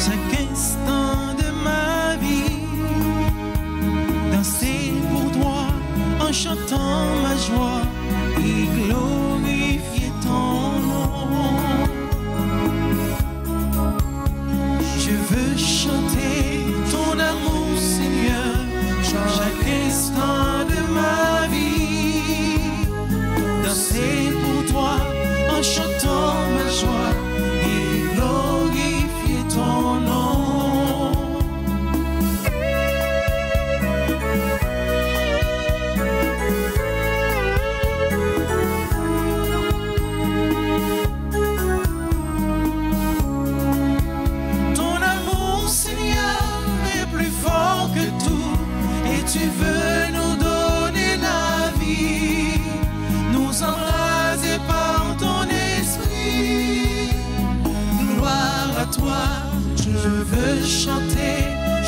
chaque instant de ma vie. Danser pour toi en chantant ma joie et glorifier ton nom. Je veux chanter ton amour, Seigneur, chaque instant de ma vie. Danser pour toi en chantant ma joie et glorifier ton nom. Ton amour, Seigneur, est plus fort que tout et tu veux nous donner la vie, nous embraser par ton esprit. Gloire à toi, je veux chanter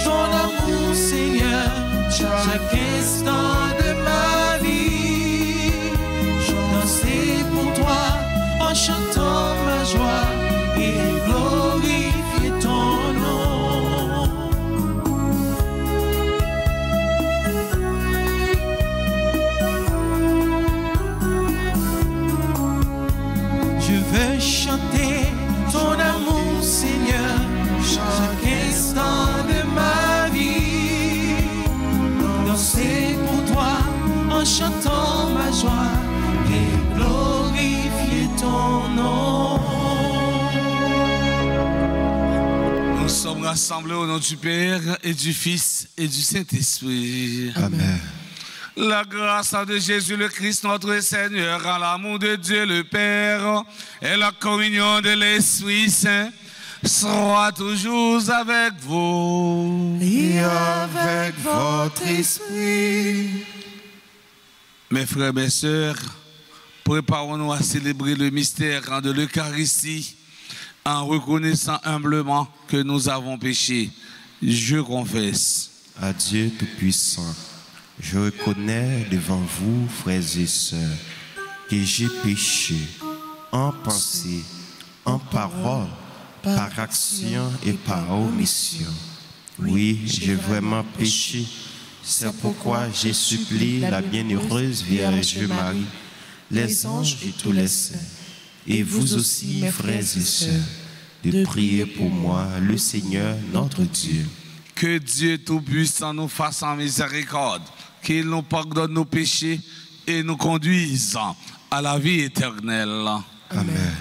ton amour, Seigneur, chaque instant de ma vie. Danser pour toi en chantant ma joie et glorifier ton nom. Je veux chanter ton amour, Seigneur, chaque instant de ma vie. Danser pour toi en chantant ma joie et glorifier ton nom. Nous sommes rassemblés au nom du Père et du Fils et du Saint-Esprit. Amen. La grâce de Jésus le Christ, notre Seigneur, l'amour de Dieu le Père et la communion de l'Esprit Saint soit toujours avec vous. Et avec votre esprit. Mes frères, mes sœurs, préparons-nous à célébrer le mystère de l'Eucharistie en reconnaissant humblement que nous avons péché. Je confesse. À Dieu Tout-Puissant, je reconnais devant vous, frères et sœurs, que j'ai péché en pensée, en parole, par action et par omission. Oui, j'ai vraiment péché. C'est pourquoi j'ai supplié la bienheureuse Vierge Marie, les anges et tous les saints, et vous aussi, mes frères et sœurs, de prier pour moi, le Seigneur notre Dieu. Que Dieu Tout-Puissant nous fasse en miséricorde, qu'il nous pardonne nos péchés et nous conduise à la vie éternelle. Amen.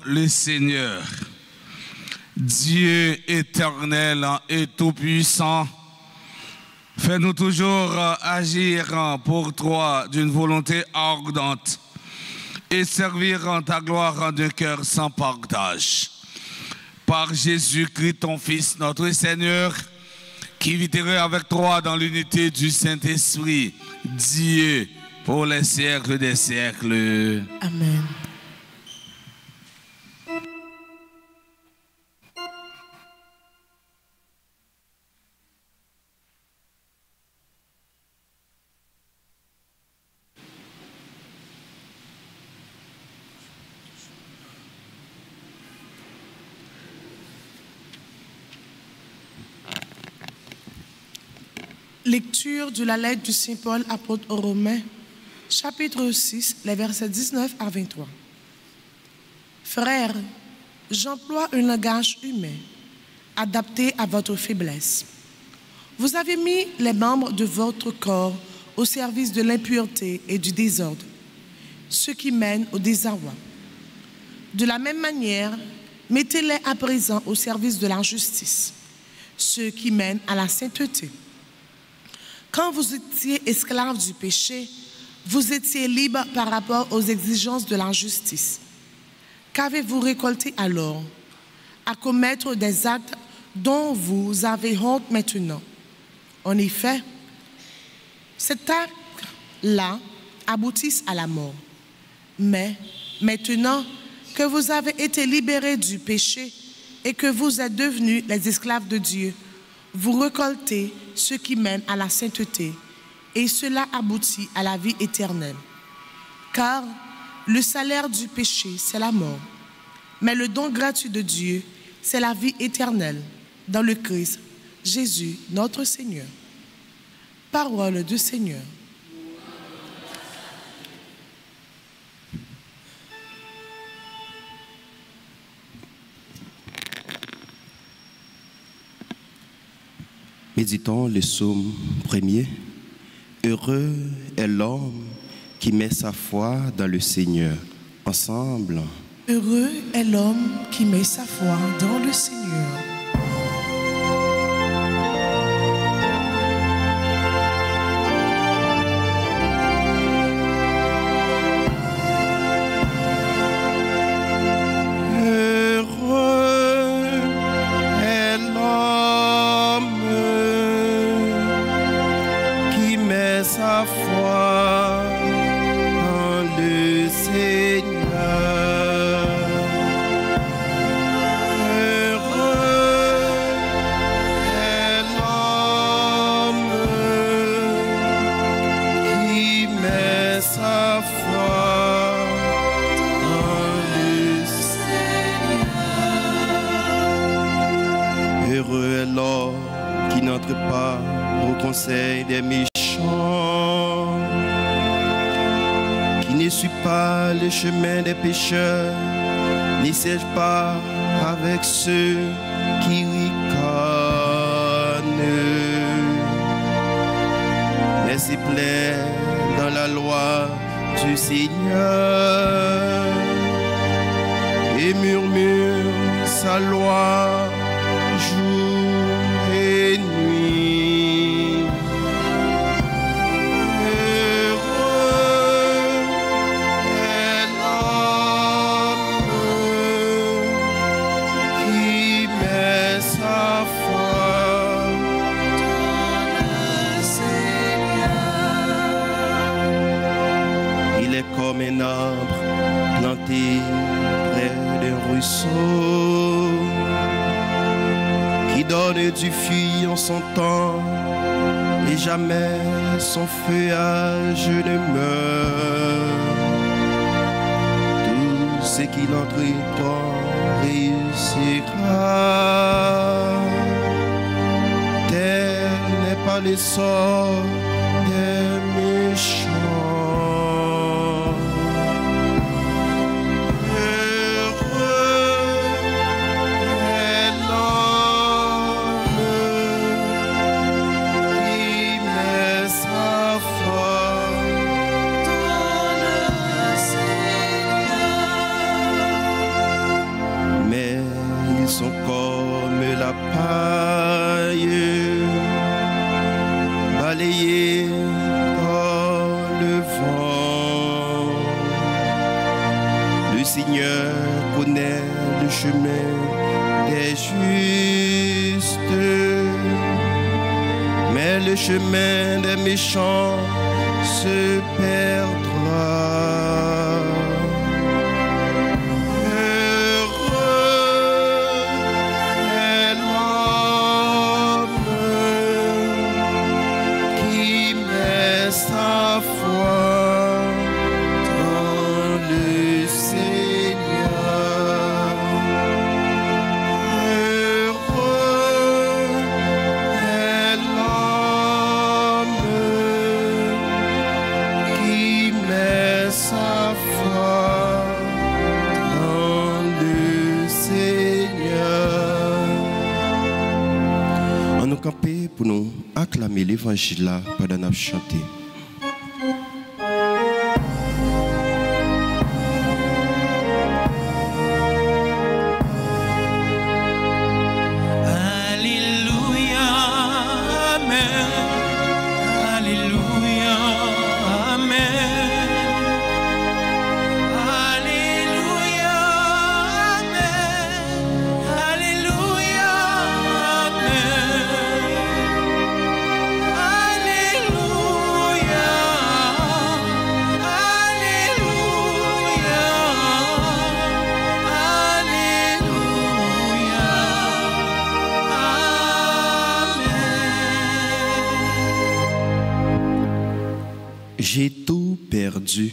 Le Seigneur, Dieu éternel et tout-puissant, fais-nous toujours agir pour toi d'une volonté ardente et servir ta gloire d'un cœur sans partage. Par Jésus-Christ, ton Fils, notre Seigneur, qui vivrai avec toi dans l'unité du Saint-Esprit, Dieu, pour les siècles des siècles. Amen. Lecture de la lettre du Saint Paul apôtre aux Romains, chapitre 6, les versets 19 à 23. Frères, j'emploie un langage humain, adapté à votre faiblesse. Vous avez mis les membres de votre corps au service de l'impureté et du désordre, ce qui mène au désarroi. De la même manière, mettez-les à présent au service de la justice, ce qui mène à la sainteté. Quand vous étiez esclaves du péché, vous étiez libres par rapport aux exigences de la justice. Qu'avez-vous récolté alors? À commettre des actes dont vous avez honte maintenant. En effet, ces actes-là aboutissent à la mort. Mais maintenant que vous avez été libérés du péché et que vous êtes devenus les esclaves de Dieu, vous récoltez ce qui mène à la sainteté, et cela aboutit à la vie éternelle. Car le salaire du péché, c'est la mort. Mais le don gratuit de Dieu, c'est la vie éternelle, dans le Christ, Jésus, notre Seigneur. Parole du Seigneur. Méditons le psaume 1er. Heureux est l'homme qui met sa foi dans le Seigneur. Ensemble. Heureux est l'homme qui met sa foi dans le Seigneur. Des méchants, qui ne suit pas le chemin des pécheurs, ne siège pas avec ceux qui ricanent, mais se plaît dans la loi du Seigneur et murmure sa loi jour et nuit. Comme un arbre planté près d'un ruisseau qui donne du fruit en son temps et jamais son feuillage ne meurt. Tout ce qu'il entreprend réussira. Tel n'est pas le sort des méchants. Balayé par le vent, le Seigneur connaît le chemin des justes, le chemin des méchants se perdra. Camper pour nous acclamer l'évangile là pendant nous chanter. J'ai tout perdu.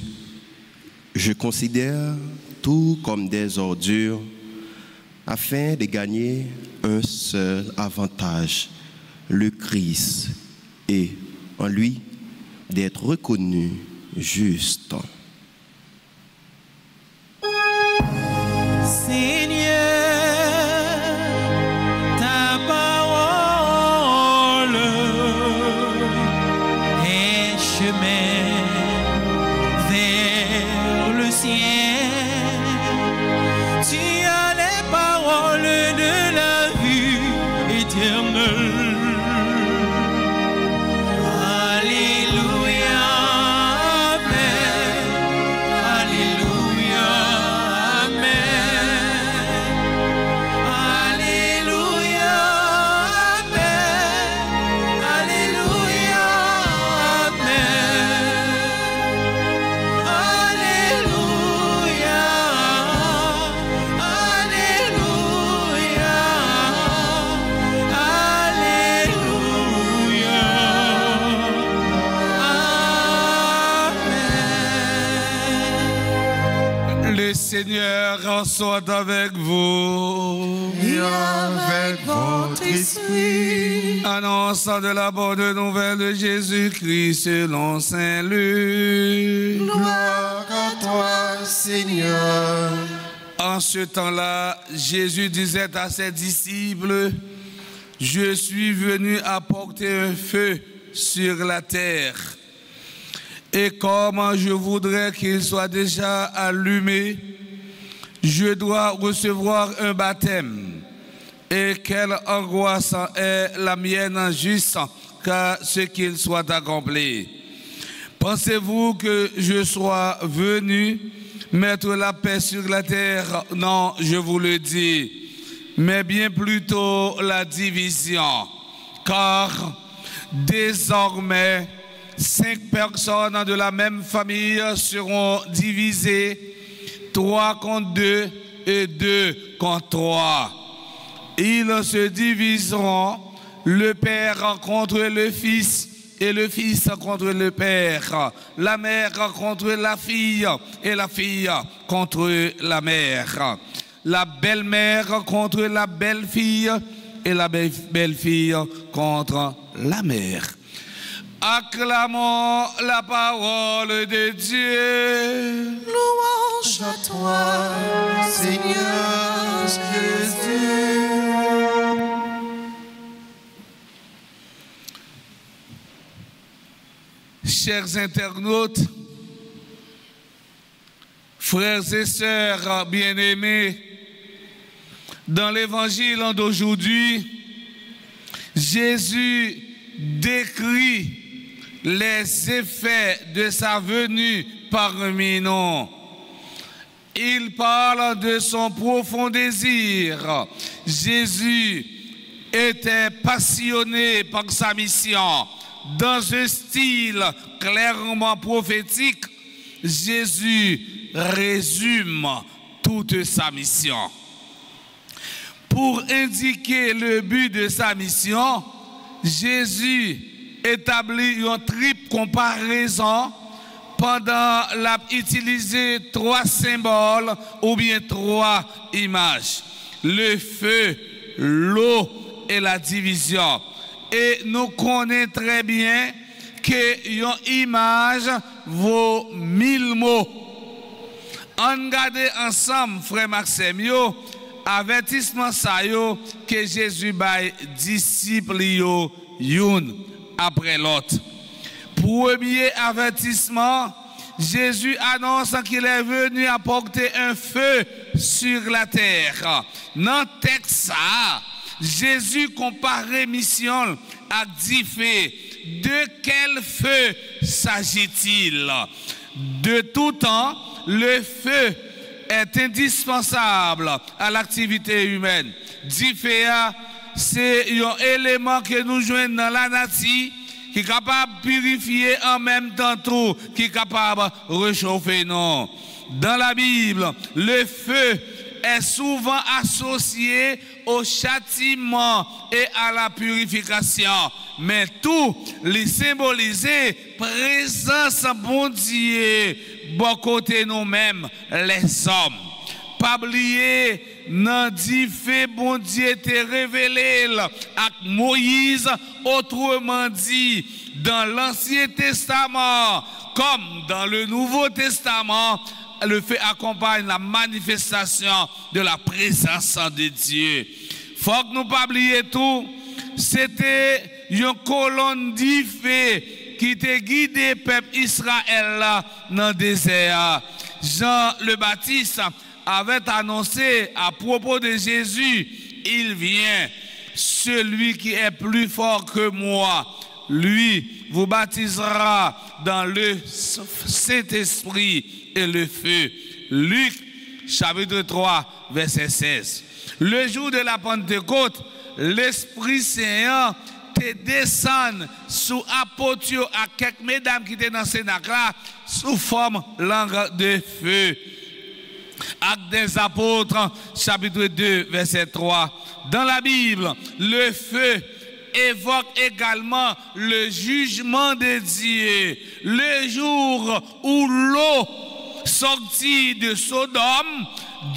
Je considère tout comme des ordures afin de gagner un seul avantage, le Christ, et en lui d'être reconnu juste. Seigneur soit avec vous. Et avec votre esprit. Annonçant de la bonne nouvelle de Jésus-Christ selon Saint Luc. Gloire à toi, Seigneur. En ce temps-là, Jésus disait à ses disciples, « Je suis venu apporter un feu sur la terre. Et comme je voudrais qu'il soit déjà allumé, je dois recevoir un baptême. Et quelle angoisse est la mienne jusqu'à ce qu'il soit accompli. Pensez-vous que je sois venu mettre la paix sur la terre? Non, je vous le dis, mais bien plutôt la division. Car désormais, 5 personnes de la même famille seront divisées, 3 contre 2 et 2 contre 3. Ils se diviseront, le père contre le fils et le fils contre le père, la mère contre la fille et la fille contre la mère, la belle-mère contre la belle-fille et la belle-fille contre la mère. Acclamons la parole de Dieu. Louange à toi, Seigneur Jésus. Chers internautes, frères et sœurs bien-aimés, dans l'évangile d'aujourd'hui, Jésus décrit les effets de sa venue parmi nous. Il parle de son profond désir. Jésus était passionné par sa mission, dans un style clairement prophétique, Jésus résume toute sa mission. Pour indiquer le but de sa mission, Jésus établit une triple comparaison pendant l'a utilisé 3 symboles ou bien 3 images. Le feu, l'eau et la division. Et nous connaissons très bien qu'une image vaut 1000 mots. On regarde ensemble, frère Maxime, avertissement ça yo que Jésus baille disciples yo youn après l'autre. Premier avertissement, Jésus annonce qu'il est venu apporter un feu sur la terre. Dans le texte ça, Jésus compare mission à 10 feux. De quel feu s'agit-il? De tout temps, le feu est indispensable à l'activité humaine. 10 feux, c'est un élément que nous joignons dans la nature qui est capable de purifier en même temps tout, qui est capable de réchauffer. Non. Dans la Bible, le feu est souvent associé au châtiment et à la purification. Mais tout les symboliser présence bon Dieu, bon côté nous-mêmes, les hommes. Pas oublier, dans 10 faits, bon Dieu t'a révélé à Moïse, autrement dit, dans l'Ancien Testament, comme dans le Nouveau Testament, le fait accompagne la manifestation de la présence de Dieu. Faut que nous pas oublier tout, c'était une colonne d'Ifé qui te guidé peuple Israël dans le désert. Jean le Baptiste avait annoncé à propos de Jésus, il vient, celui qui est plus fort que moi, lui vous baptisera dans le Saint-Esprit et le feu. Luc chapitre 3 verset 16. Le jour de la Pentecôte, l'Esprit Saint te descend sous apôtre à quelques mesdames qui étaient dans ce là sous forme langue de feu. Actes des apôtres, chapitre 2, verset 3. Dans la Bible, le feu évoque également le jugement de Dieu. Le jour où l'eau sortit de Sodome,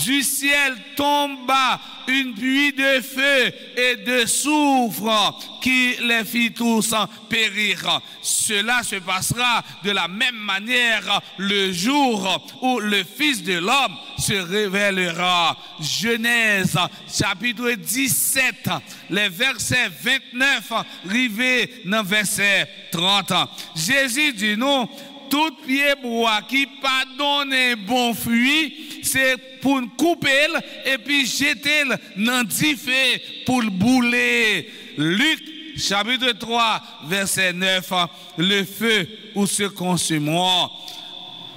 du ciel tomba une pluie de feu et de soufre qui les fit tous périr. Cela se passera de la même manière le jour où le Fils de l'homme se révélera. Genèse chapitre 17, les versets 29 arrivés dans verset 30. Jésus dit nous, tout pied bois qui pas donné bon fruit, c'est pour couper et puis jeter dans 10 feux pour le bouler. Luc chapitre 3 verset 9, le feu où se consumeront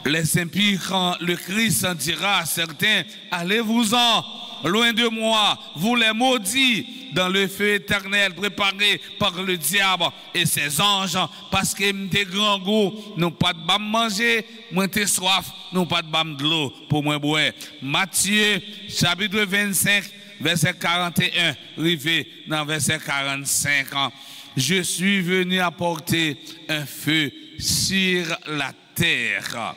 les impies quand le Christ dira à certains, allez-vous-en loin de moi, vous les maudits, dans le feu éternel préparé par le diable et ses anges, parce que m'te grand goût, nous pas de bam manger, moi t'es soif, nous pas de bam de l'eau pour moi boire. Matthieu chapitre 25 verset 41 arrivé dans verset 45. Je suis venu apporter un feu sur la terre.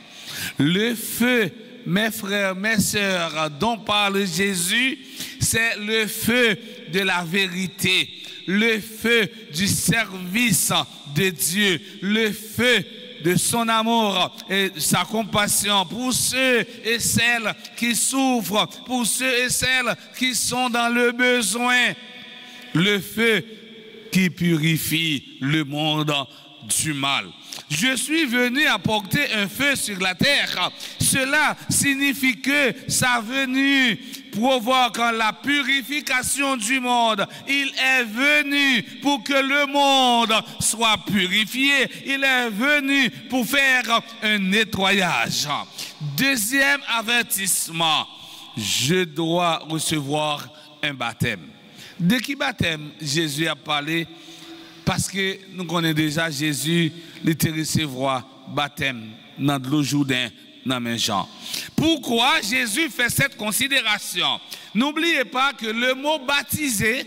Le feu, mes frères, mes sœurs, dont parle Jésus, c'est le feu de la vérité, le feu du service de Dieu, le feu de son amour et sa compassion pour ceux et celles qui souffrent, pour ceux et celles qui sont dans le besoin, le feu qui purifie le monde du mal. Je suis venu apporter un feu sur la terre. Cela signifie que sa venue provoque la purification du monde. Il est venu pour que le monde soit purifié. Il est venu pour faire un nettoyage. Deuxième avertissement, je dois recevoir un baptême. De qui baptême Jésus a parlé? Parce que nous connaissons déjà Jésus, il te recevoir baptême dans l'eau Jourdain, dans mes gens. Pourquoi Jésus fait cette considération? N'oubliez pas que le mot baptisé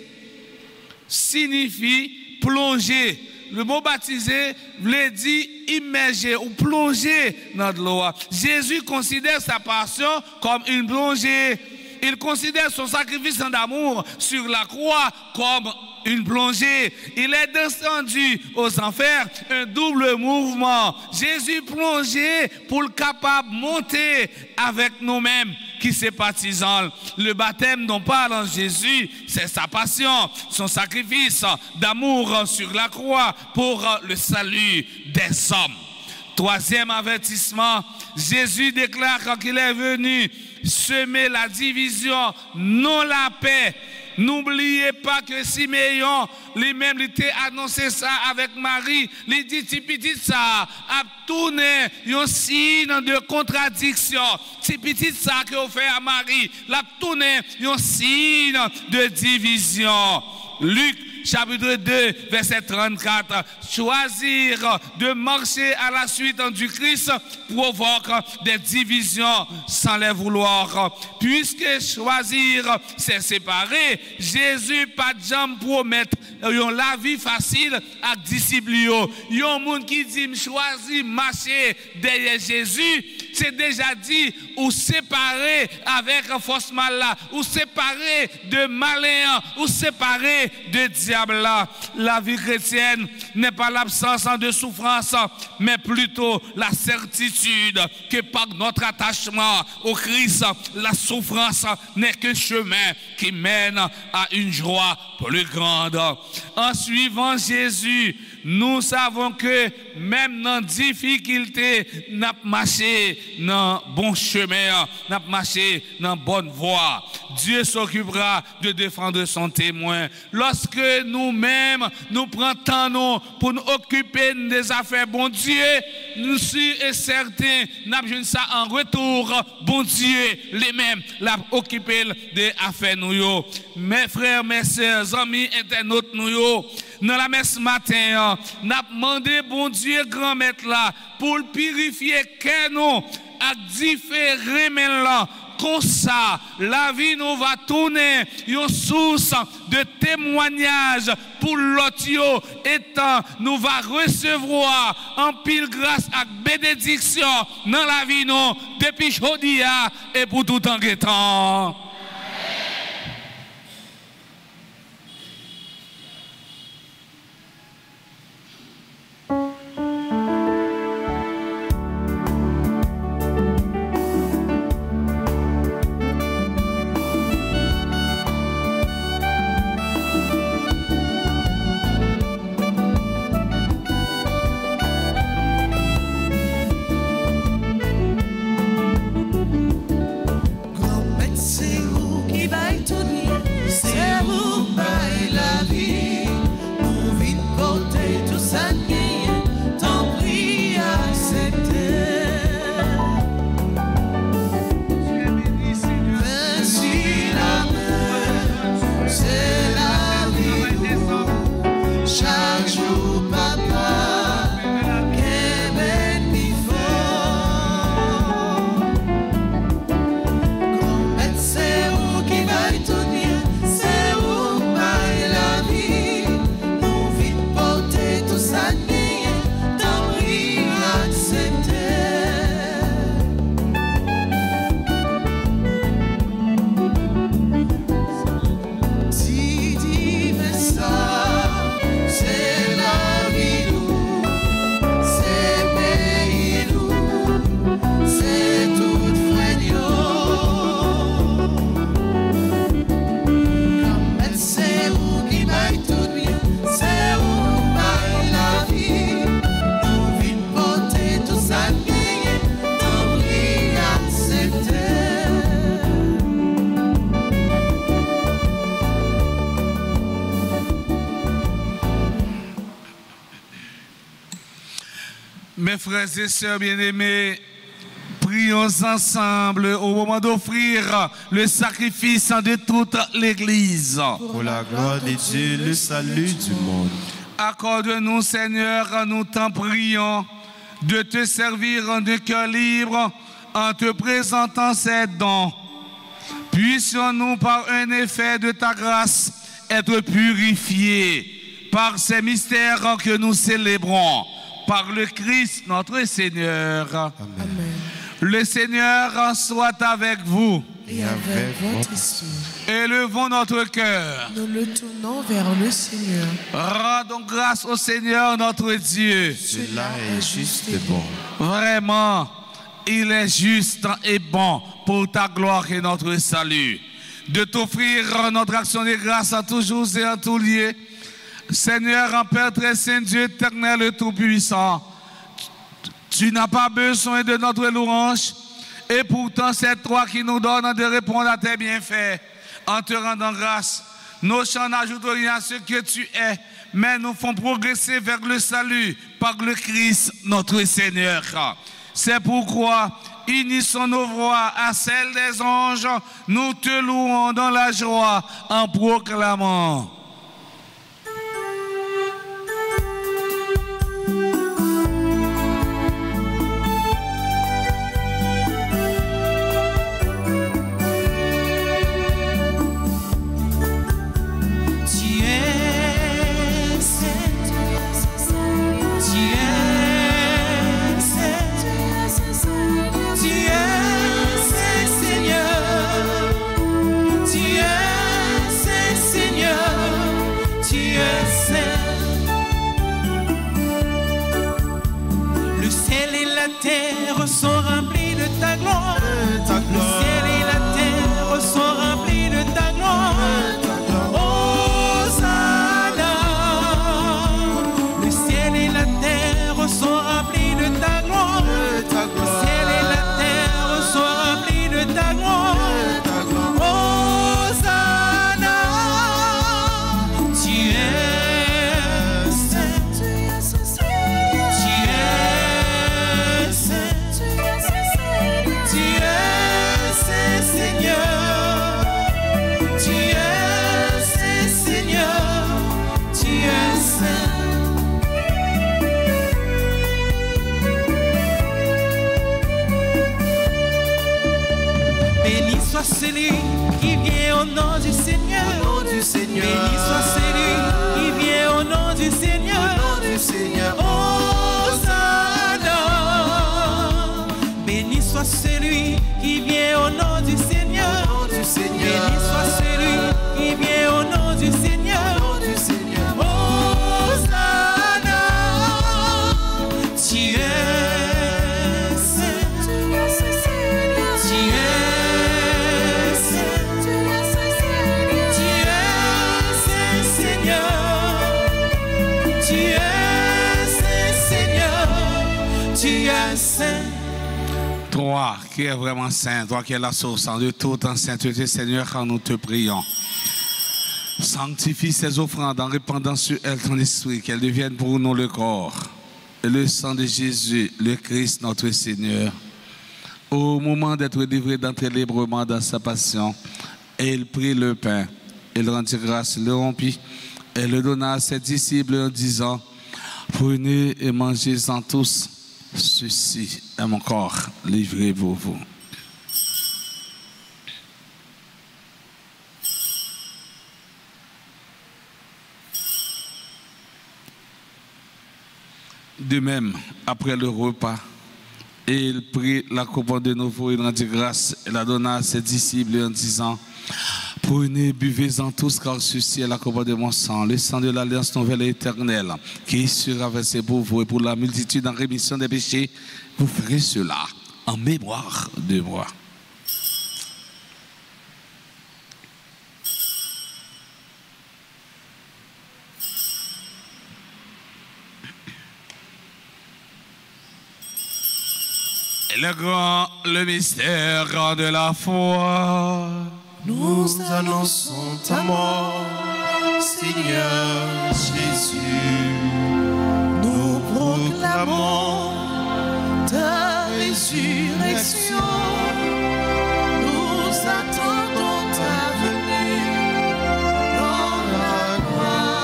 signifie plonger. Le mot baptisé veut dire immerger ou plonger dans l'eau. Jésus considère sa passion comme une plongée. Il considère son sacrifice d'amour sur la croix comme une plongée. Il est descendu aux enfers, un double mouvement. Jésus plongé pour le capable de monter avec nous-mêmes qui sympathisons. Le baptême dont parle Jésus, c'est sa passion, son sacrifice d'amour sur la croix pour le salut des hommes. Troisième avertissement, Jésus déclare qu'il est venu semer la division, non la paix. N'oubliez pas que Siméon, lui-même, il t'a annoncé ça avec Marie. Il dit, petit ça, a tourné un signe de contradiction. C'est petit ça que vous faites à Marie. L'a tourné un signe de division. Luc chapitre 2, verset 34. Choisir de marcher à la suite du Christ provoque des divisions sans les vouloir. Puisque choisir, c'est séparer, Jésus pas de jambe promettre la vie facile à disciples. Il y a un monde qui dit choisir marcher derrière Jésus, c'est déjà dit ou séparer avec force mal là, ou séparer de malin, ou séparer de diable là. La vie chrétienne n'est pas l'absence de souffrance, mais plutôt la certitude que par notre attachement au Christ, la souffrance n'est qu'un chemin qui mène à une joie plus grande. En suivant Jésus, nous savons que même dans la difficulté, nous avons marché dans le bon chemin, nous avons marché dans la bonne voie. Dieu s'occupera de défendre son témoin. Lorsque nous-mêmes, nous prenons temps pour nous occuper des affaires, bon Dieu, nous sommes certains, nous avons ça en retour, bon Dieu, les mêmes, l'a occupé des affaires nous. Mes frères, mes sœurs, amis, internautes, nous, dans la messe matin, nous avons demandé, bon Dieu, grand maître là, pour le purifier, que nous, à différents là. Comme ça, la vie nous va tourner une source de témoignage pour l'autre étant nous va recevoir en pile grâce à bénédiction dans la vie nous depuis aujourd'hui et pour tout en temps. Mes frères et sœurs bien-aimés, prions ensemble au moment d'offrir le sacrifice de toute l'Église. Pour la gloire de Dieu, le salut du monde. Accorde-nous, Seigneur, nous t'en prions, de te servir en de cœur libre en te présentant ces dons. Puissions-nous, par un effet de ta grâce, être purifiés par ces mystères que nous célébrons, par le Christ notre Seigneur. Amen. Le Seigneur soit avec vous. Et avec votre esprit. Élevons notre cœur. Nous le tournons vers le Seigneur. Rendons grâce au Seigneur notre Dieu. Cela est juste et bon. Vraiment, il est juste et bon pour ta gloire et notre salut. De t'offrir notre action de grâce à tous jours et à tous lieux. Seigneur, en Père très saint, Dieu éternel et tout-puissant, tu n'as pas besoin de notre louange. Et pourtant, c'est toi qui nous donnes de répondre à tes bienfaits. En te rendant grâce, nos chants n'ajoutent rien à ce que tu es, mais nous font progresser vers le salut par le Christ, notre Seigneur. C'est pourquoi, unissons nos voix à celles des anges, nous te louons dans la joie en proclamant. Sont remplis de ta gloire. Le ciel et la terre sont remplis de ta gloire. Hosanna. Le ciel et la terre sont remplis de ta gloire. Le ciel et la terre sont remplis de ta gloire. Hosanna. Tu es saint. Tu es saint. Celui qui vient au nom du Seigneur. Béni soit celui qui vient au nom du Seigneur. Hosanna. Béni soit celui qui vient au nom du Seigneur. Béni soit celui qui vient au nom du Seigneur. Hosanna. Tu es saint. Tu es Toi qui es vraiment saint, toi qui es la source de toute en sainteté, Seigneur, quand nous te prions. Sanctifie ces offrandes en répandant sur elles ton esprit, qu'elles deviennent pour nous le corps et le sang de Jésus, le Christ, notre Seigneur. Au moment d'être livré d'entrer librement dans sa passion, il prit le pain, il rendit grâce, le rompit et le donna à ses disciples en disant: prenez et mangez-en tous. Ceci est mon corps livré pour vous. De même, après le repas, il prit la coupe de nouveau, il rendit grâce et la donna à ses disciples en disant: prenez, buvez-en tous, car ceci est la coupe de mon sang, le sang de l'alliance nouvelle et éternelle, qui sera versé pour vous et pour la multitude en rémission des péchés. Vous ferez cela en mémoire de moi. Et le mystère de la foi. Nous annonçons ta mort, Seigneur Jésus. Nous proclamons ta résurrection. Nous attendons ta venue dans la gloire.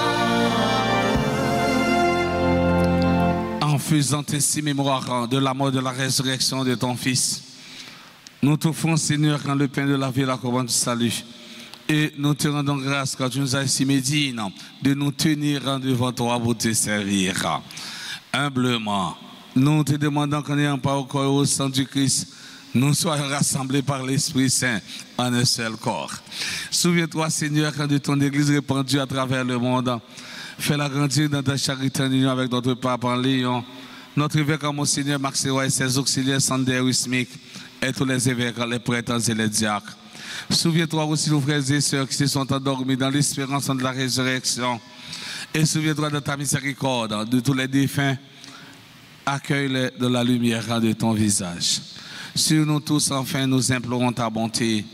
en faisant ainsi mémoire de la mort, de la résurrection de ton Fils. Nous t'offrons, Seigneur, quand le pain de la vie et la couronne du salut. Et nous te rendons grâce quand tu nous as estimé dignes de nous tenir devant toi pour te servir. Humblement, nous te demandons qu'en n'ayant pas au corps au sang du Christ, nous soyons rassemblés par l'Esprit Saint en un seul corps. Souviens-toi, Seigneur, quand de ton Église répandue à travers le monde, fais-la grandir dans ta charité en union avec notre pape en Léon, notre évêque en Monseigneur Maxérois et ses auxiliaires Sander Wismic, et tous les évêques, les prêtres et les diacres. Souviens-toi aussi nos frères et sœurs qui se sont endormis dans l'espérance de la résurrection. Et souviens-toi de ta miséricorde, de tous les défunts. Accueille-les de la lumière de ton visage. Sur nous tous, enfin, nous implorons ta bonté.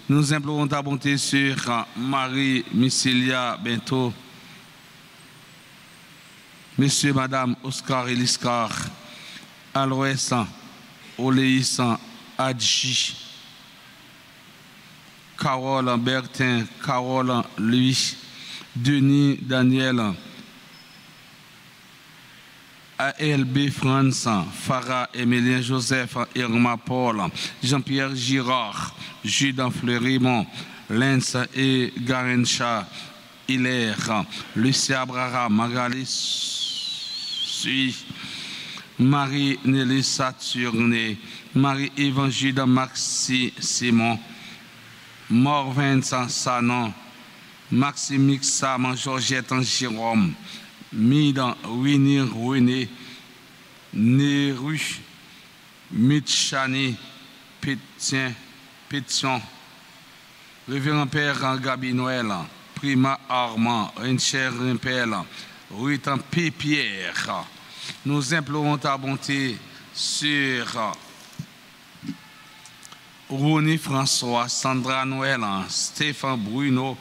Nous implorons ta bonté sur Marie, Missilia, Bento, Monsieur, Madame, Oscar et Liscar, Aloès, Oléis, Adji, Carole, Bertin, Carole, Louis, Denis, Daniel, ALB, France, Farah, Emilien, Joseph, Irma, Paul, Jean-Pierre Girard, Judas Fleurimont, Lens et Garencha, Hilaire, Lucia Brara, Magali Sui, Marie-Nelly Saturné, Marie-Yvan Judas Maxi Simon, Mort Vincent Sanon, Maxime Saman, Georgette Jérôme, Midan Winnie René, Neru, Mitchani, Pétion, Révérend Père Gabi Noël, Prima Armand, Rencher Rimpel, Ruitan Pierre. Nous implorons ta bonté sur Ronnie François, Sandra Noël, Stéphane Bruno,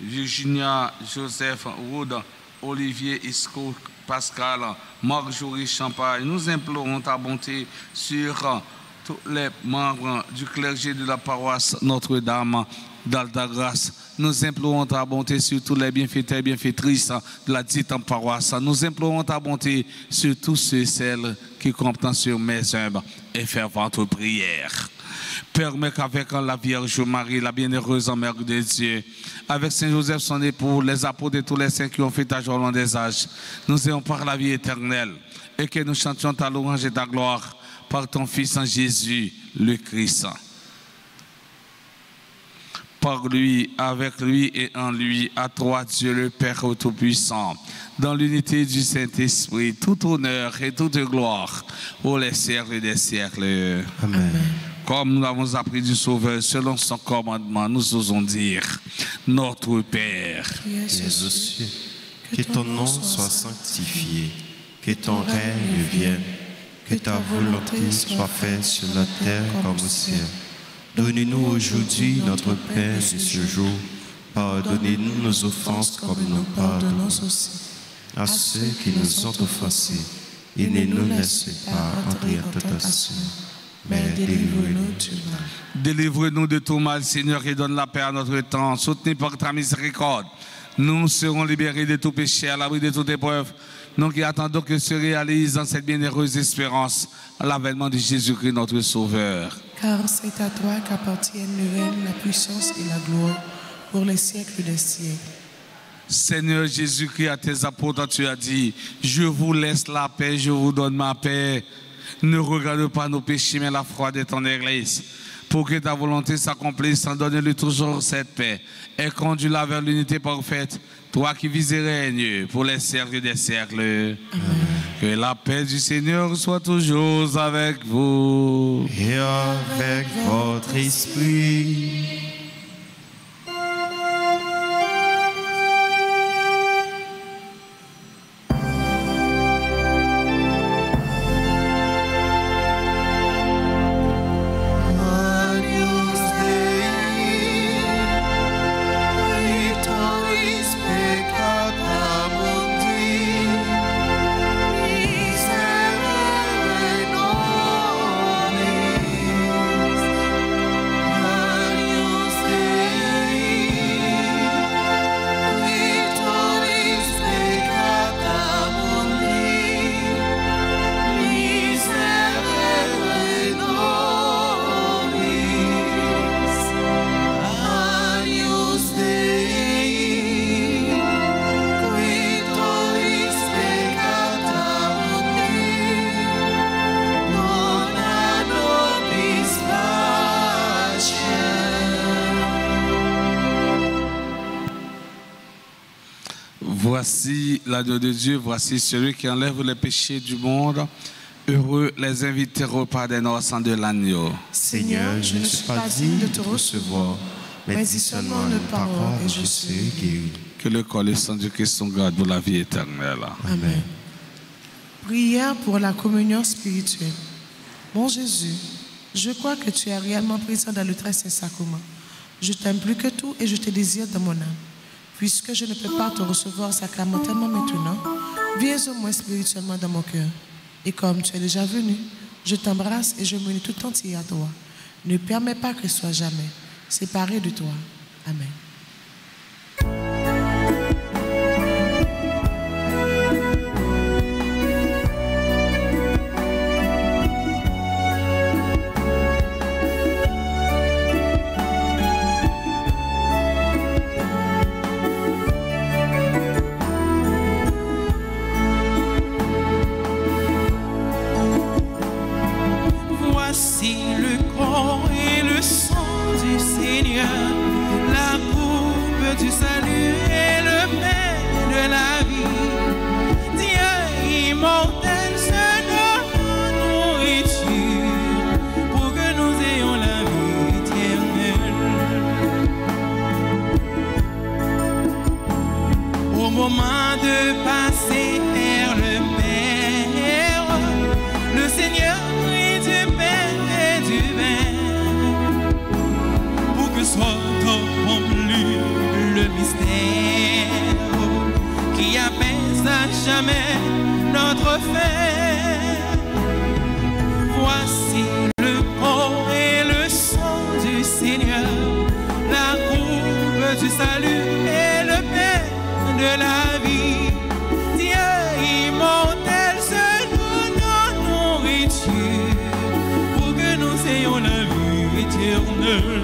Virginia Joseph Roud, Olivier Isco, Pascal, Marjorie Champagne. Nous implorons ta bonté sur tous les membres du clergé de la paroisse Notre-Dame d'Altagrace. Nous implorons ta bonté sur tous les bienfaiteurs et bienfaitrices de la dite paroisse. Nous implorons ta bonté sur tous ceux et celles qui comptent sur mes humbles et ferventes prières. Permets qu'avec la Vierge Marie, la bienheureuse Mère de Dieu, avec Saint Joseph son époux, les apôtres et tous les saints qui ont fait ta joie au long des âges, nous ayons par la vie éternelle et que nous chantions ta louange et ta gloire par ton Fils en Jésus, le Christ. Par lui, avec lui et en lui, à toi Dieu le Père Tout-Puissant, dans l'unité du Saint-Esprit, tout honneur et toute gloire pour les siècles des siècles. Amen. Comme nous l'avons appris du Sauveur, selon son commandement, nous osons dire, notre Père, qui es aux cieux, que ton nom soit sanctifié, que ton règne vienne, que ta volonté soit faite sur la terre comme au ciel. Donnez-nous aujourd'hui notre pain de ce jour. Pardonnez-nous nos offenses comme nous pardonnons aussi à ceux qui nous ont offensés. Et ne nous laissez pas entrer en tentation, mais délivre-nous du mal. Délivre-nous de tout mal, Seigneur, et donne la paix à notre temps. Soutenu par ta miséricorde, nous serons libérés de tout péché, à l'abri de toute épreuve. Nous qui attendons que se réalise dans cette bienheureuse espérance l'avènement de Jésus-Christ, notre Sauveur. Car c'est à toi qu'appartiennent le règne, la puissance et la gloire pour les siècles des siècles. Seigneur Jésus-Christ, à tes apôtres, tu as dit, je vous laisse la paix, je vous donne ma paix. Ne regarde pas nos péchés, mais la foi de ton Église. Pour que ta volonté s'accomplisse, donne-lui toujours cette paix et conduis-la vers l'unité parfaite, toi qui vis et règnes pour les siècles des siècles. Amen. Que la paix du Seigneur soit toujours avec vous. Et avec votre esprit. Mario Voici l'agneau de Dieu, voici celui qui enlève les péchés du monde. Heureux les invités au repas des noces de l'agneau. Seigneur, je ne suis pas digne de te recevoir, mais dis seulement une parole et je serai guéri. Que le corps et le sang du Christ nous garde pour la vie éternelle. Amen. Prière pour la communion spirituelle. Mon Jésus, je crois que tu es réellement présent dans le très saint sacrement. Je t'aime plus que tout et je te désire dans mon âme. Puisque je ne peux pas te recevoir sacramentellement maintenant, viens au moins spirituellement dans mon cœur. Et comme tu es déjà venu, je t'embrasse et je m'unis tout entier à toi. Ne permets pas que je sois jamais séparé de toi. Amen. Voici le corps et le sang du Seigneur, la coupe du salut et le pain de la vie. Dieu immortel se donne en nourriture pour que nous ayons la vie éternelle. Au moment de passer vers le Père, le Seigneur prit du pain et du vin pour que soit accompli le mystère qui apaise à jamais notre faim. Voici le corps et le sang du Seigneur, la coupe du salut et le pain de la vie. Dieu immortel se donne en nourriture pour que nous ayons la vie éternelle.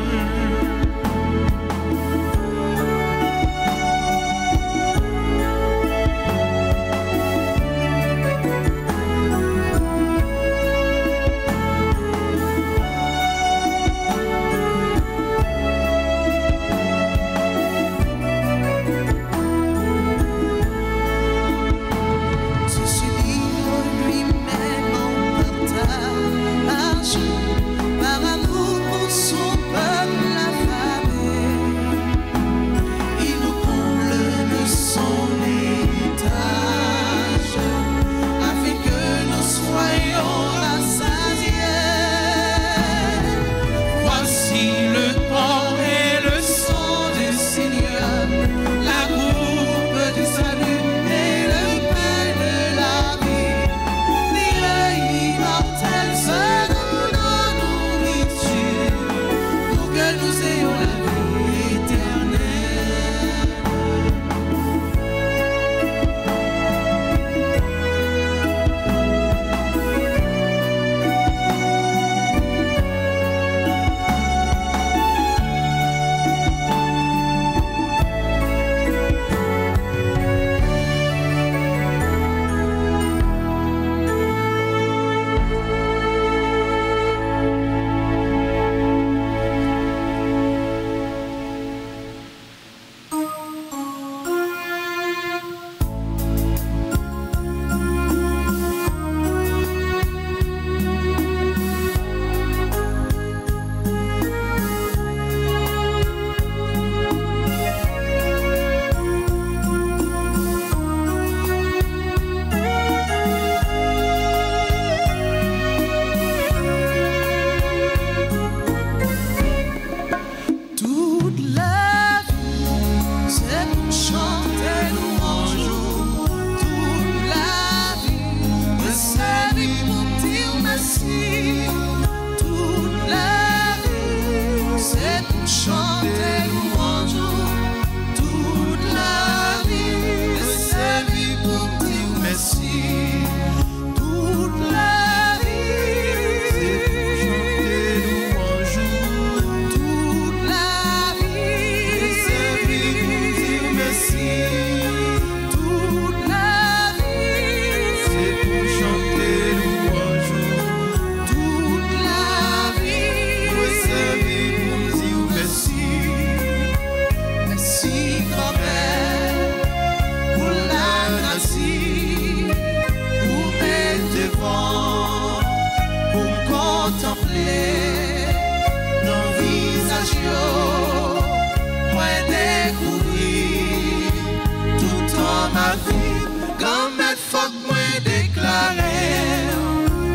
déclarer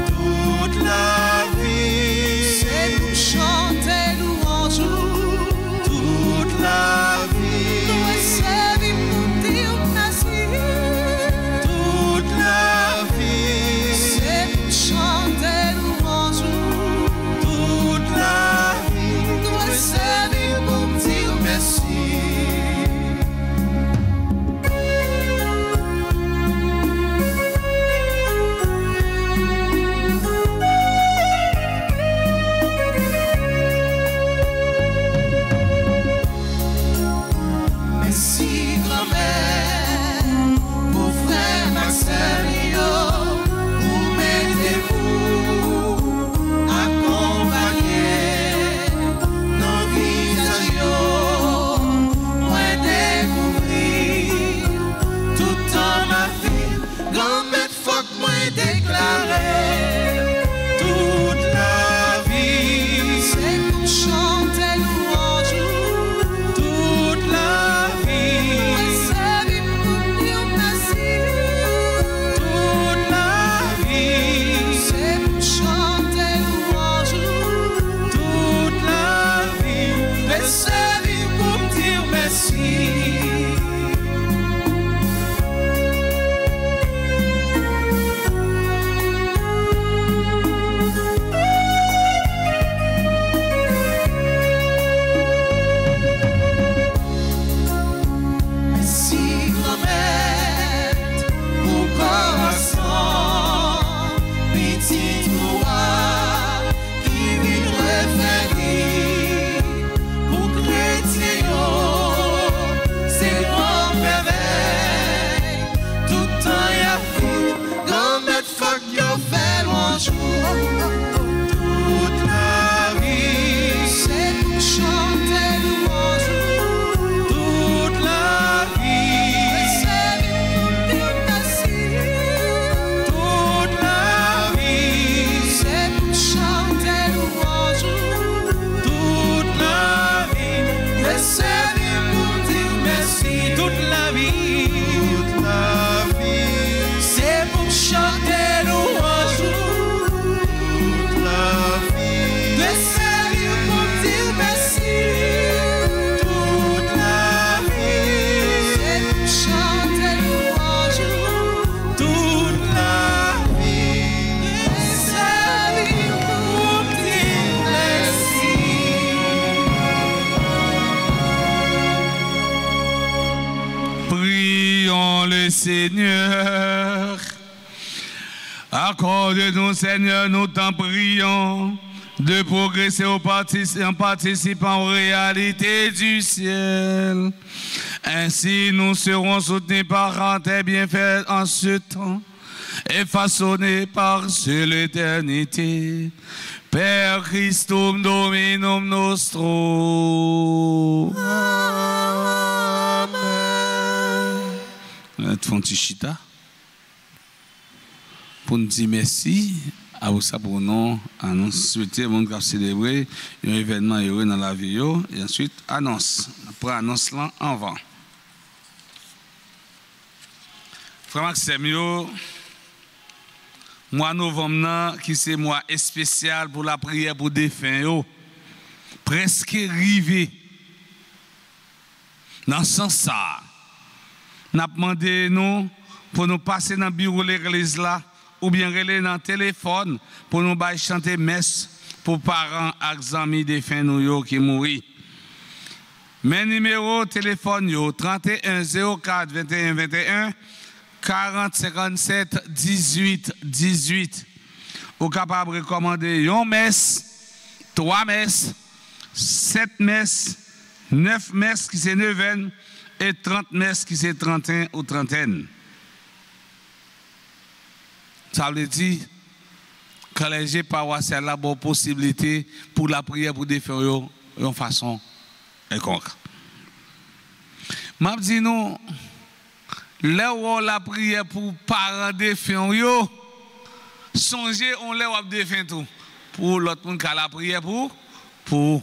toute la vie. C'est pour chanter louange. Toute la vie. Nous servir pour dire merci. Toute la vie. C'est pour chanter louange. Toute la vie. Nous servir pour dire merci. Merci grand-mère, mon frère Marcelio, pour m'aider-vous accompagner nos visages, moi découvrir tout en ma vie, grand-mère faut que moi déclarer toute la vie. C'est pour chanter louange. Toute la vie. Nous servir pour dire merci. Toute la vie. C'est pour chanter louange. Toute la vie. Mais servir pour dire merci. Merci grand-mère pour commençant petit roi qui vit revenir pour chrétien c'est grand merveille tout temps y a vu grand-mère faut qu'il fait loin jour toute la vie. C'est pour chanter louange. Toute la vie. Servir pour dire merci. Toute la vie. C'est pour chanter louange. Toute la vie. Mais servir pour dire merci. Toute la vie. Toute la vie. C'est pour chanter louange. Toute la vie. Mais servir pour dire merci. Toute la vie. C'est pour chanter louange. Toute la vie. Mais servir pour dire merci. Prions le Seigneur. Accorde-nous, Seigneur, nous t'en prions, de progresser en participant aux réalités du ciel. Ainsi, nous serons soutenus par tes bienfaits en ce temps et façonnés par l'éternité. Père Christum Dominum Nostro. Fontichita. Pour nous dire merci à vous pour nous annoncer souhaiter monde qui a célébré un événement heureux dans la vie et ensuite annonce après annonce là en vent. Frère Maxime, mois novembre qui c'est mois spécial pour la prière pour défunts presque arrivé dans ce sens ça. N'a demandé nous pour nous passer dans le bureau de l'église là ou bien relais dans le téléphone pour nous chanter messe pour parents et amis défunts nous qui mourent. Mes numéros téléphone 31 04 21 21 40 57 18 18. Vous capable de recommander une messe, 3 messes, 7 messes, 9 messes qui c'est neuvaine et 30 messes qui c'est 31 ou trentaine. Ça veut dire que les paroissiens ont la possibilité pour la prière pour défunts de façon quelconque. Je dis nous, là où la prière pour parents défunts, songez on l'a défunt tout. Pour l'autre monde qui a la prière pour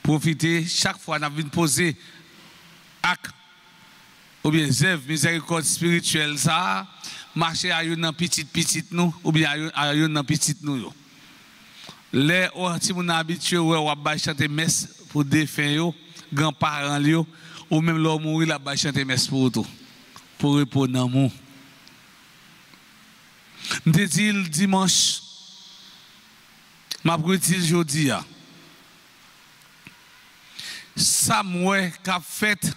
profiter chaque fois qu'on a vu poser acte ou bien zève miséricorde spirituelle ça marcher à une petite nous ou bien à une petite nous. Les si mon habitué ou va chanter messe pour défunt yo, grands-parents yo ou même l'homme mourir la va chanter messe pour tout. Pour répondre dans mon. Me dit dimanche m'a dit jeudi ça moi qu'a fait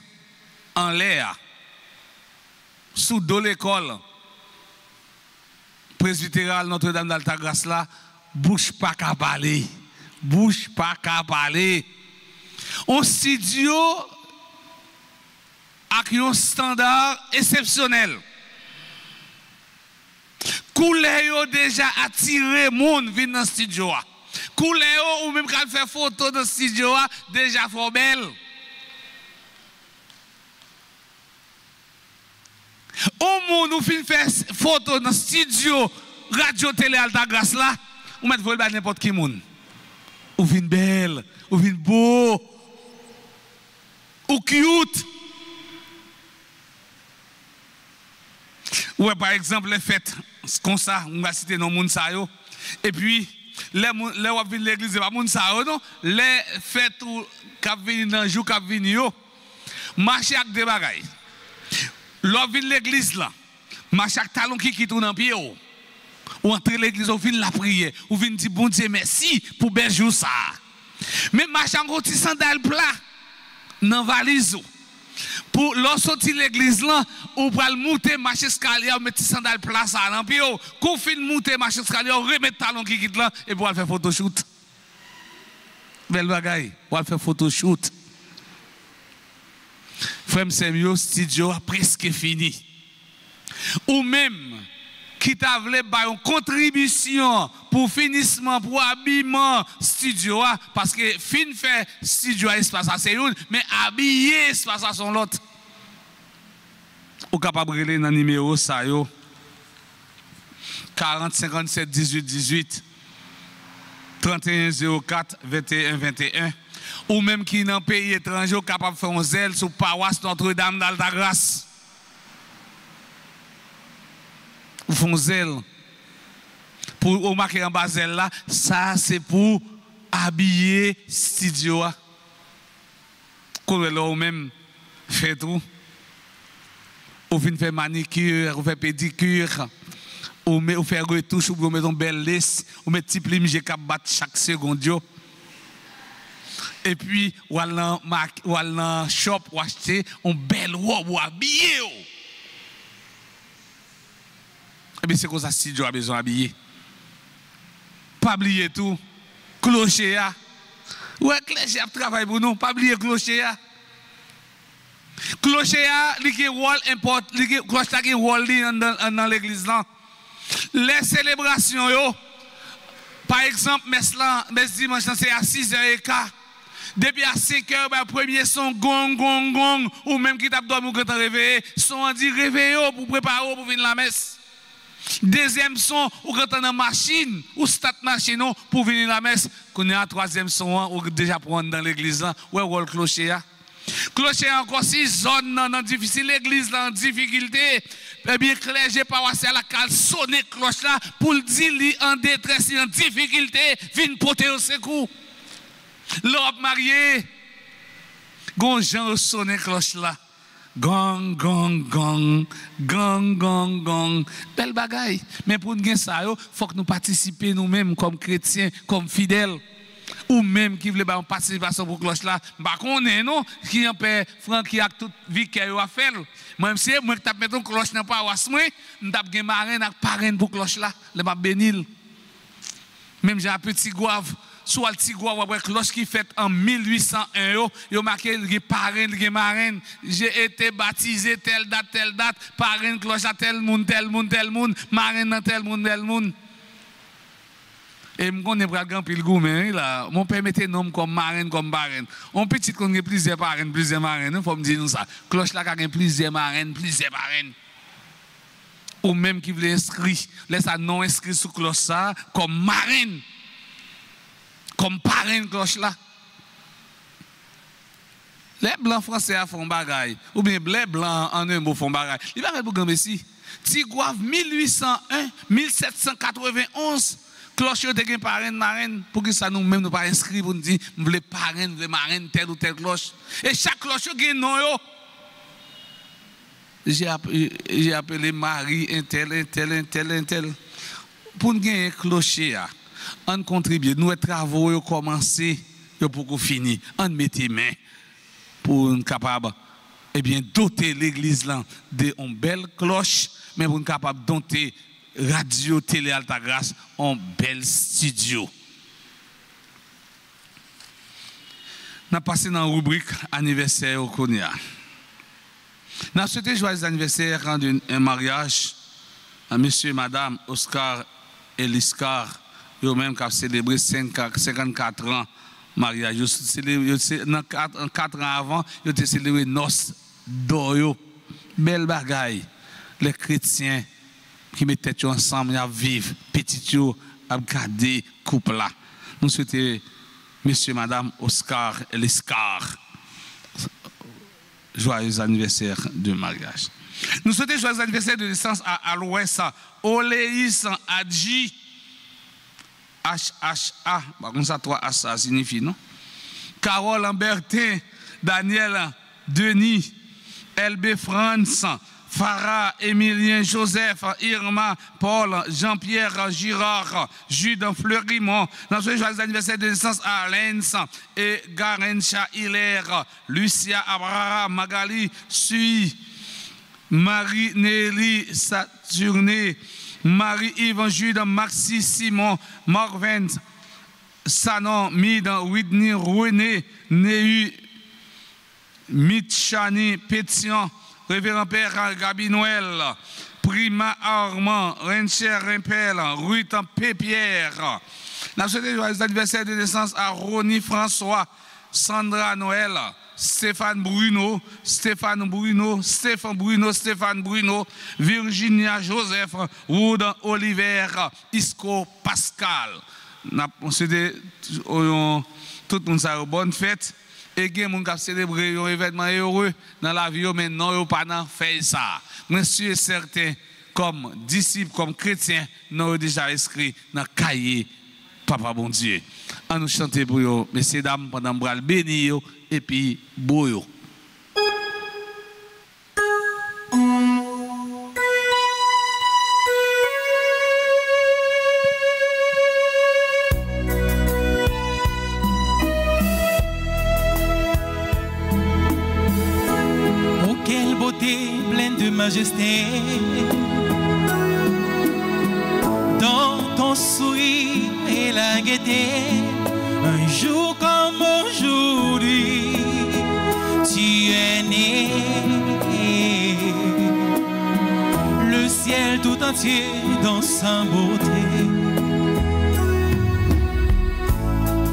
en l'air sous de l'école presbytérale Notre-Dame d'Altagrace là bouche pas qu'à parler bouche pas qu'à parler on studio avec un standard exceptionnel couleur yo déjà attiré monde vinn dans studio couleur ou même quand faire photo dans studio déjà fort belle. Au monde ou fin faire photo dans studio radio télé Altagrace là ou mettre voler n'importe qui monde. Ou vin belle, ou vin beau, ou cute. Ouais par exemple les fêtes comme ça on va citer non monde ça yo et puis les on vinn l'église pas monde ça non les fêtes ou cap venir dans jour cap venir yo marcher avec des bagailles. L'on vient l'église là, marche avec talon qui tourne en pied ou entre l'église on vient la prière, ou vient dire bon Dieu merci pour bel jour ça. Mais marche en petit sandal plat dans valise pour lorsque sortir l'église là, ou pour le monter marcher escalier ou mettre sandal plat ça dans pied ou qu'on fin monter marcher escalier ou remettre talon qui là et pour faire photoshoot. Belle bagaille, pour faire photoshoot. Frère Samuel, studio a presque fini. Ou même, qui t'a voulu une contribution pour finissement, pour habillement studio, parce que fin fait studio à espace à c'est une, mais habiller espace à son l'autre. Ou capable de relire dans le numéro ça yo 40 57 18 18 31 04 21 21. Ou même qui dans pays étranger capable de faire un zèle sur paroisse Notre-Dame d'Altagrace. Ou font zèle pour marquer en bas zèle là, ça c'est pour habiller studio. Qu'on là même fait tout. Ou vient faire manicure, ou faire pédicure, ou faire retouche, ou mettre une belle laisse, ou mettre petit plim j'ai cap battre chaque seconde. Et puis, ou dans shop, ou acheter une belle robe ou habiller. Et bien, c'est comme ça que studio a besoin d'habiller. Pas oublier tout. Clocher. Ouais, clocher a travaillé pour nous. Pas oublier clocher. Clocher a un rôle important. Clocher a un rôle dans l'église. Les célébrations, par exemple, mes dimanche, c'est à 6h15. Depuis à 5h, le premier son gong, gong, gong, ou même qui t'a dormi ou qui t'a réveillé, son dit réveillé pour préparer pour venir la messe. Deuxième son, ou quand on a une machine, ou start machine pour venir la messe. Qu'on a un troisième son, ou déjà prendre dans l'église, ou le clocher. Clocher encore si zone non difficile, l'église en difficulté, eh bien, clergé paroissial la cale sonner cloche là pour dire li en détresse, en difficulté, vinn porter au secours. L'homme marié, gon Jean sonner cloche là. Gong, gong, gong, gong, gong, gong. Belle bagaille. Mais pour nous ça, il faut que nous participions nous-mêmes comme chrétiens, comme fidèles. Ou même qui voulait une participation pour cloche là. Bah qu'on est non, qui en paie franc qui a toute vie qui a fait. Même si moi qui tape mettre cloche dans pas was moi, on tape gen marraine avec parrain pour cloche là, le m'a bénil. Même j'ai un petit goave. Soit le petit goave après cloche qui fait en 1801 yo marqué le parrain le marraine, j'ai été baptisé telle date, parrain cloche à tel monde, marraine dans tel monde. Et je connais pas grand pile gourmet là, mon père mettait nom comme marraine comme parraine. On petit qu'on a plusieurs parraines, plusieurs marraines, faut me dire nous ça. Cloche là a plusieurs marraines, plusieurs parraines. Ou même qui veut inscrire, laisse ça non inscrit sur cloche ça comme marraine. Comme parrain cloche là. Les blancs français font bagaille ou bien les blancs en un mot font bagaille. Il va faire pour grand messi. Tigouave 1801, 1791, cloche de gen parrain marraine pour que ça nous même nous pas inscrit pour nous dire nous voulons parrain, nous voulons marraine telle ou telle cloche. Et chaque cloche gen non yo. J'ai appelé Marie un tel. Pour nous gagner clocher, on contribue. Nous travaux ont commencé pour qu'on finisse. On mette main pour nous capable doter l'église là de une belle cloche, mais pour nous capable doter radio télé Alta Grâce en bel studio. Nous passons dans la rubrique anniversaire au Konya. Nous avons souhaité joyeux anniversaire un mariage à monsieur et madame Oscar et Liscar, eux-mêmes qui ont célébré 54 ans mariage. Dans 4 ans avant, ils ont célébré noces d'or. Belle bagaille. Les chrétiens qui mettent ensemble, à vivre, petit, à garder couple là. Nous souhaitons monsieur et madame Oscar et Liscar. Joyeux anniversaire de mariage. Nous souhaitons joyeux anniversaire de naissance à l'ouest, Oléis Adji, HHA, ça 3 H, ça signifie, non? Carole Lambertin, Daniel Denis, LB France, Farah, Émilien, Joseph, Irma, Paul, Jean-Pierre, Girard, Jude Fleurimont. Nous souhaitons joyeux anniversaire de naissance à Lens et Garencha Hilaire, Lucia Abraham, Magali Sui, Marie-Nélie Saturné, Marie-Yves Jude, Maxi Simon, Morvent, Sanon, Mid, Whitney, René, Néhu, Mitchani, Pétion, Révérend Père Gabi Noël, Prima Armand, Rencher Rimpel, Ruth Pépierre. Nous souhaitons joyeux anniversaire de naissance à Ronnie François, Sandra Noël, Stéphane Bruno, Virginia Joseph, Wood Oliver, Isco Pascal. Nous souhaitons tout le monde une bonne fête. Et il y a des gens qui célèbrent un événement heureux dans la vie, mais non, ils n'ont pas fait ça. Je suis certain, comme disciples, comme chrétiens, nous avons déjà inscrit dans le cahier Papa bon Dieu. On nous chanter pour vous, messieurs, dames, pendant que nous bénis et puis beau. Pleine de majesté, dans ton sourire et la gaieté, un jour comme aujourd'hui, tu es né. Le ciel tout entier dans sa beauté,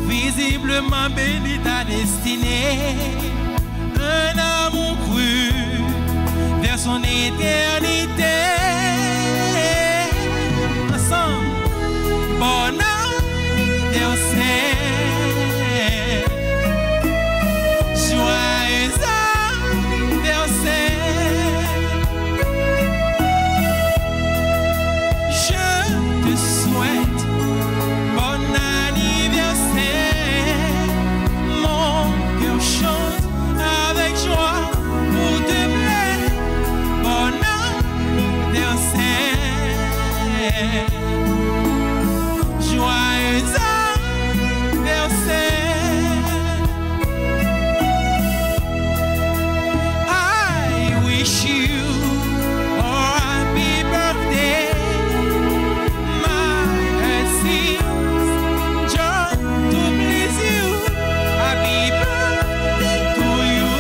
visiblement béni ta destinée, un amour cru vers son éternité. Ensemble, bon anniversaire, joyeux anniversaire. Je te souhaite bon anniversaire. Mon cœur chante avec joie pour te plaire. Bon anniversaire, joyeux anniversaire. I wish you a happy birthday. My heart sings joy to please you. Happy birthday to you.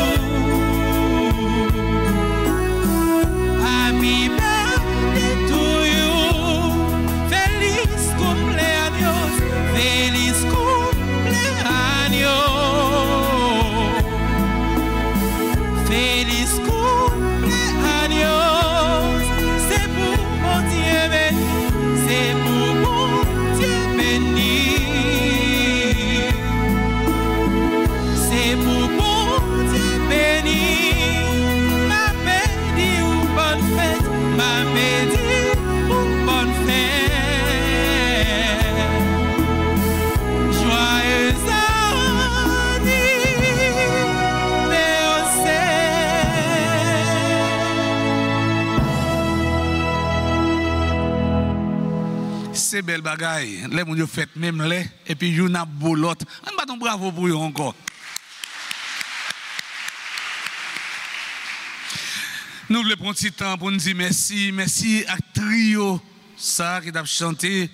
Happy birthday to you. c'est belle bagaille. Les gens fait même les, et puis ils ont bolotte. On va bravo pour eux encore. Nous voulons prendre un petit temps pour nous dire merci. Merci à trio, ça qui a chanté,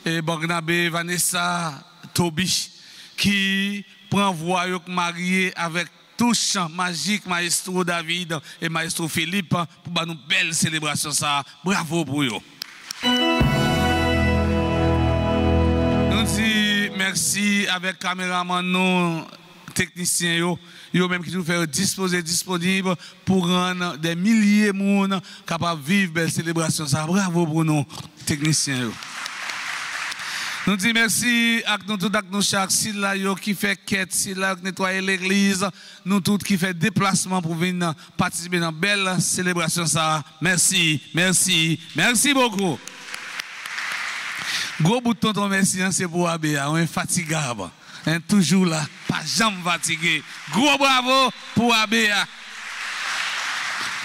et Barnabé, Vanessa, Toby, qui prend voix marié avec tout chant magique, maestro David et maestro Philippe, pour nous belle célébration ça. Bravo pour eux. Nous disons merci avec caméraman nous, techniciens yo même qui nous fait disponible pour rendre des milliers de monde capables de vivre belle célébration ça. Bravo pour nous techniciens yo. Nous disons merci à nous tous, à nous chaque Silla qui fait quête, Silla qui nettoie l'église, nous tous qui fait déplacement pour venir participer dans une belle célébration ça. Merci, merci, merci beaucoup. Gros bouton ton merci, c'est pour Abéa, on est fatigable, toujours là, pas jamais fatigué. Gros bravo pour Abéa.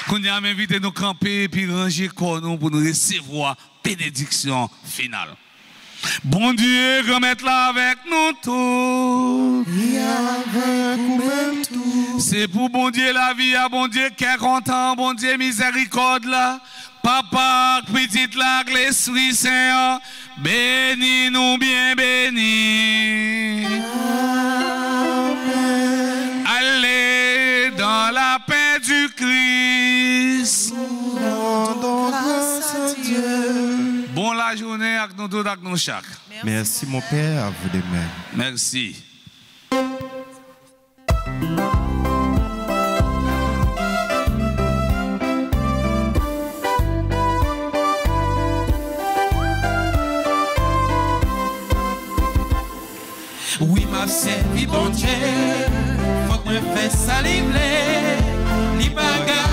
Qu'on a invité nous camper puis ranger corps nous pour nous recevoir bénédiction finale. Bon Dieu, remettre là avec nous tous. Et avec nous-mêmes tous. C'est pour bon Dieu la vie, à bon Dieu qui est content, bon Dieu miséricorde là. Papa, petite là, l'Esprit Saint, bénis nous bien bénis. Amen. Allez dans la paix du Christ. Nous rendons grâce à Dieu. Bon la journée avec nous tous, avec nous chaque. Merci mon Père, à vous de même. Merci. Oui, m'a servi bon Dieu, faut que me fasse saliver, li bagarre.